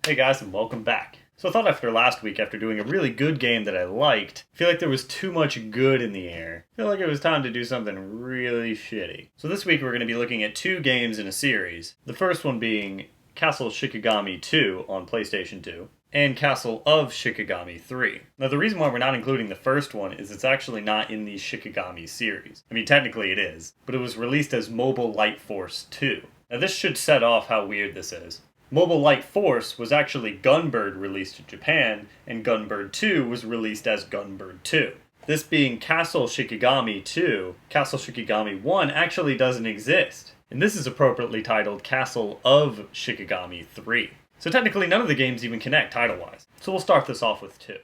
Hey guys, and welcome back. So I thought after last week, after doing a really good game that I liked, I feel like there was too much good in the air. I feel like it was time to do something really shitty. So this week we're going to be looking at two games in a series. The first one being Castle Shikigami 2 on PlayStation 2, and Castle of Shikigami 3. Now the reason why we're not including the first one is it's actually not in the Shikigami series. I mean, technically it is, but it was released as Mobile Light Force 2. Now this should set off how weird this is. Mobile Light Force was actually Gunbird released in Japan, and Gunbird 2 was released as Gunbird 2. This being Castle Shikigami 2, Castle Shikigami 1 actually doesn't exist, and this is appropriately titled Castle of Shikigami 3. So technically none of the games even connect title-wise. So we'll start this off with 2.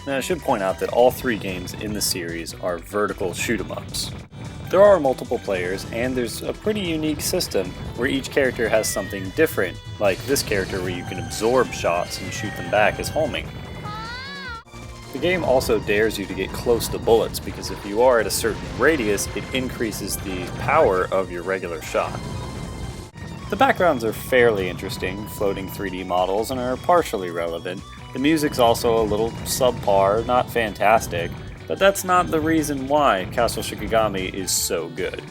Now I should point out that all three games in the series are vertical shoot-'em-ups. There are multiple players, and there's a pretty unique system where each character has something different, like this character where you can absorb shots and shoot them back as homing. The game also dares you to get close to bullets, because if you are at a certain radius, it increases the power of your regular shot. The backgrounds are fairly interesting, floating 3D models, and are partially relevant. The music's also a little subpar, not fantastic, but that's not the reason why Castle Shikigami is so good.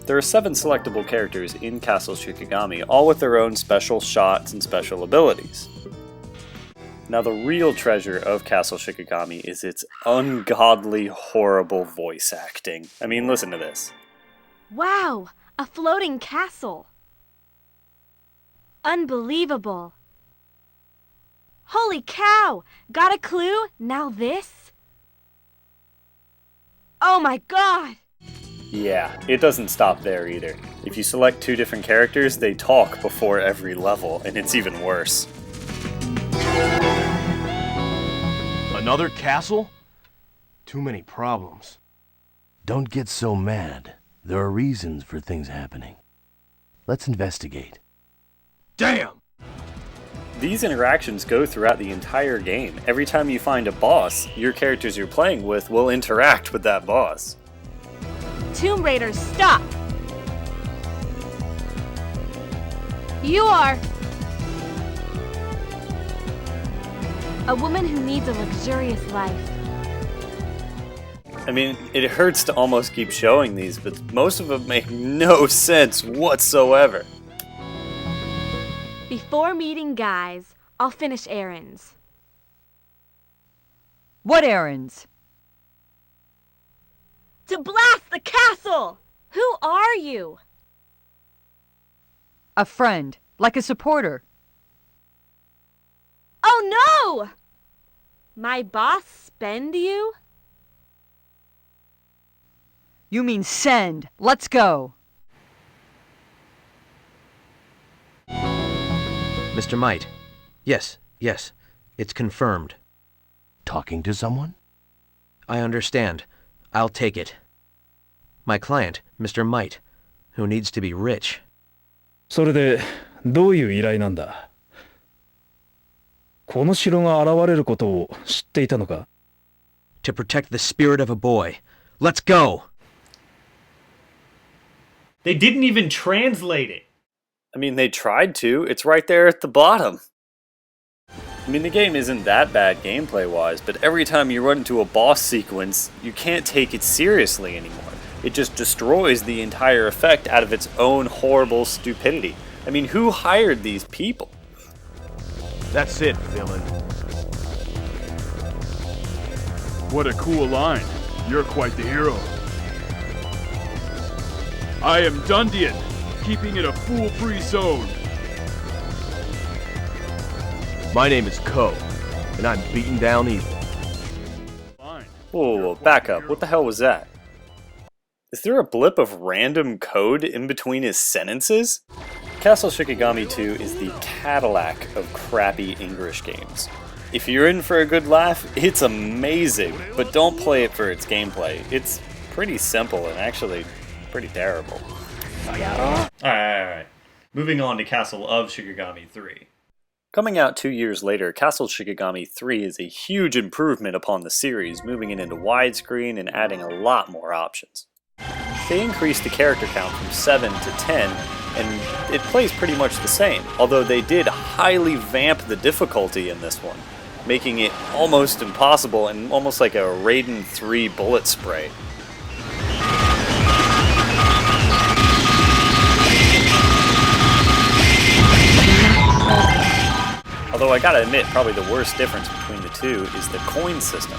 There are 7 selectable characters in Castle Shikigami, all with their own special shots and special abilities. Now the real treasure of Castle Shikigami is its ungodly horrible voice acting. I mean, listen to this. Wow! A floating castle! Unbelievable! Holy cow! Got a clue? Now this? Oh my god! Yeah, it doesn't stop there either. If you select 2 different characters, they talk before every level, and it's even worse. Another castle? Too many problems. Don't get so mad. There are reasons for things happening. Let's investigate. Damn! These interactions go throughout the entire game. Every time you find a boss, your characters you're playing with will interact with that boss. Tomb Raiders, stop! You are a woman who needs a luxurious life. I mean, it hurts to almost keep showing these, but most of them make no sense whatsoever. Before meeting guys, I'll finish errands. What errands? To blast the castle! Who are you? A friend, like a supporter. Oh no! My boss spend you? You mean send. Let's go. Mr. Might. Yes, it's confirmed. Talking to someone? I understand. I'll take it. My client, Mr. Might, who needs to be rich. それでどういう依頼なんだ？この城が現れることを知っていたのか？ To protect the spirit of a boy. Let's go! They didn't even translate it. I mean, they tried to. It's right there at the bottom. I mean, the game isn't that bad gameplay-wise, but every time you run into a boss sequence, you can't take it seriously anymore. It just destroys the entire effect out of its own horrible stupidity. I mean, who hired these people? That's it, villain. What a cool line. You're quite the hero. I am Dundian, keeping it a fool-free zone. My name is Ko, and I'm beating down evil. Whoa, back up. What the hell was that? Is there a blip of random code in between his sentences? Castle Shikigami 2 is the Cadillac of crappy English games. If you're in for a good laugh, it's amazing, but don't play it for its gameplay. It's pretty simple and actually pretty terrible. Alright. Moving on to Castle of Shikigami 3. Coming out 2 years later, Castle Shikigami 3 is a huge improvement upon the series, moving it into widescreen and adding a lot more options. they increased the character count from 7 to 10, and it plays pretty much the same, although they did highly vamp the difficulty in this one, making it almost impossible and almost like a Raiden 3 bullet spray. Although I gotta admit, probably the worst difference between the two is the coin system.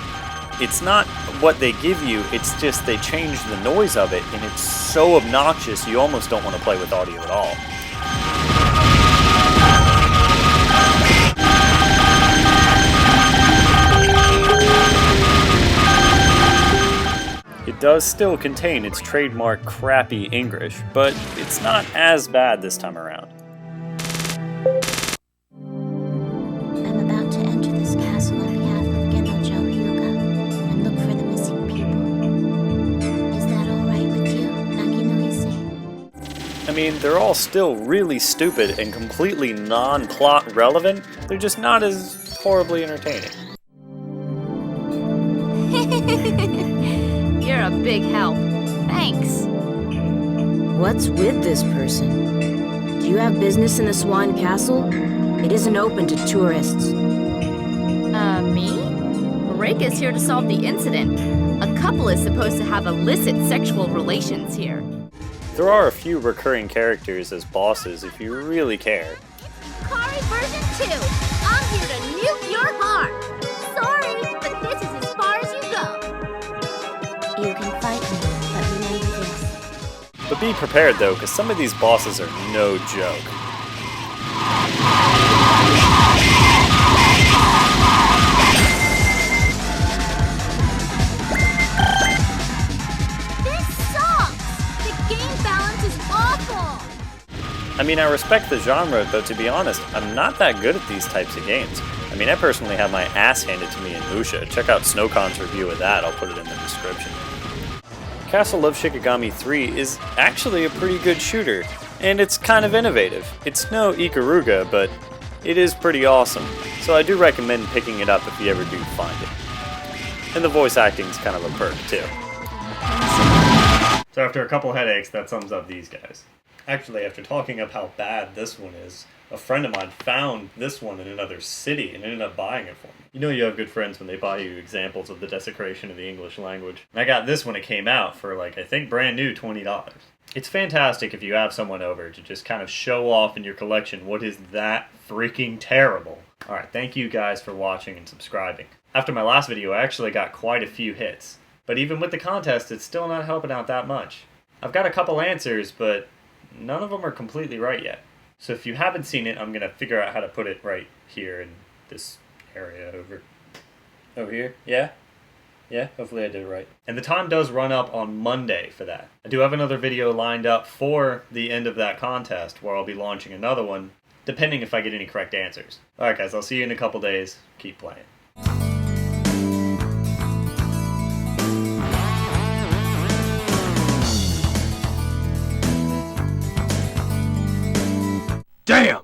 It's not what they give you, it's just they change the noise of it, and it's so obnoxious you almost don't want to play with audio at all. It does still contain its trademark crappy English, but it's not as bad this time around. I'm about to enter this castle on behalf of Genojo Hyuga and look for the missing people. Is that alright with you, Nagi-no-ise? I mean, they're all still really stupid and completely non-plot relevant, they're just not as horribly entertaining. You're a big help. Thanks. What's with this person? Do you have business in the Swan Castle? It isn't open to tourists. Me? Marika's here to solve the incident. A couple is supposed to have illicit sexual relations here. There are a few recurring characters as bosses if you really care. Kari version 2! I'm here to nuke your heart! Sorry, but this is as far as you go. You can fight me, but remember this. But be prepared though, because some of these bosses are no joke. I mean, I respect the genre, but to be honest, I'm not that good at these types of games. I mean, I personally have my ass handed to me in MUSHA. Check out Snowcon's review of that, I'll put it in the description. Castle of Shikigami 3 is actually a pretty good shooter, and it's kind of innovative. It's no Ikaruga, but it is pretty awesome, so I do recommend picking it up if you ever do find it. And the voice acting's kind of a perk, too. So after a couple headaches, that sums up these guys. Actually, after talking up how bad this one is, a friend of mine found this one in another city and ended up buying it for me. You know you have good friends when they buy you examples of the desecration of the English language. And I got this when it came out for like, I think brand new $20. It's fantastic if you have someone over to just kind of show off in your collection what is that freaking terrible. Alright, thank you guys for watching and subscribing. After my last video, I actually got quite a few hits. But even with the contest, it's still not helping out that much. I've got a couple answers, but none of them are completely right yet. So if you haven't seen it, I'm going to figure out how to put it right here in this area over here. Yeah? Yeah, hopefully I did it right. And the time does run up on Monday for that. I do have another video lined up for the end of that contest where I'll be launching another one, depending if I get any correct answers. Alright guys, I'll see you in a couple days. Keep playing.